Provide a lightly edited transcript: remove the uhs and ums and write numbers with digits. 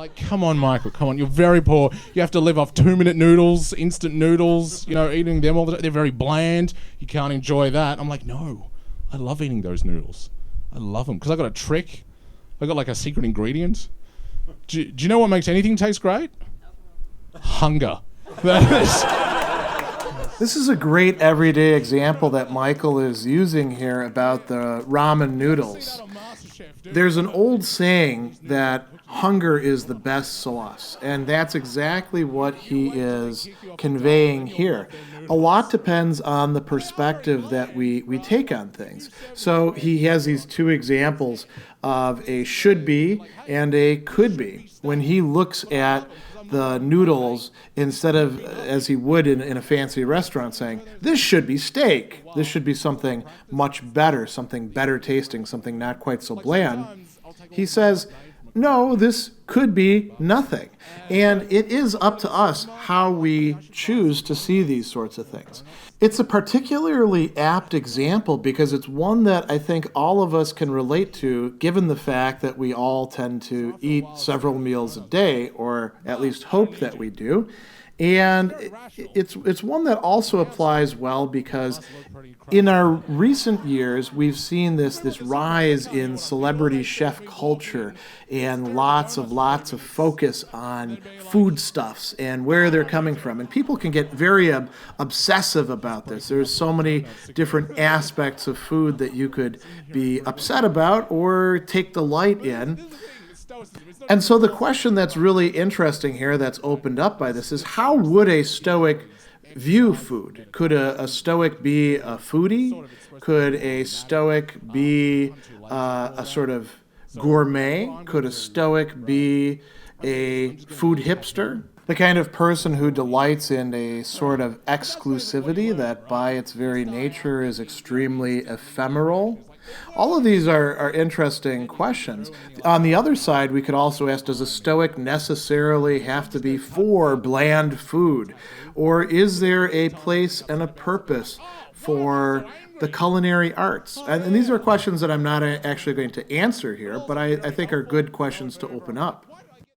like, come on, Michael, come on. You're very poor. You have to live off 2-minute noodles, instant noodles, eating them all the time. They're very bland. You can't enjoy that. I'm like, no, I love eating those noodles. I love them because I got a trick. I got like a secret ingredient. Do you know what makes anything taste great? Hunger. This is a great everyday example that Michael is using here about the ramen noodles. There's an old saying that hunger is the best sauce, and that's exactly what he is conveying here. A lot depends on the perspective that we take on things. So he has these two examples of a should be and a could be. When he looks at the noodles, instead of as he would in a fancy restaurant saying, this should be steak, this should be something much better, something better tasting, something not quite so bland, he says, no, this could be nothing. And it is up to us how we choose to see these sorts of things. It's a particularly apt example because it's one that I think all of us can relate to, given the fact that we all tend to eat several meals a day, or at least hope that we do. And it's one that also applies well because in our recent years, we've seen this rise in celebrity chef culture and lots of focus on foodstuffs and where they're coming from. And people can get very obsessive about this. There's so many different aspects of food that you could be upset about or take delight in. And so the question that's really interesting here that's opened up by this is, how would a Stoic view food? Could a Stoic be a foodie? Could a Stoic be a sort of gourmet? Could a Stoic be a food hipster? The kind of person who delights in a sort of exclusivity that by its very nature is extremely ephemeral? All of these are interesting questions. On the other side, we could also ask, does a Stoic necessarily have to be for bland food? Or is there a place and a purpose for the culinary arts? And these are questions that I'm not actually going to answer here, but I think are good questions to open up.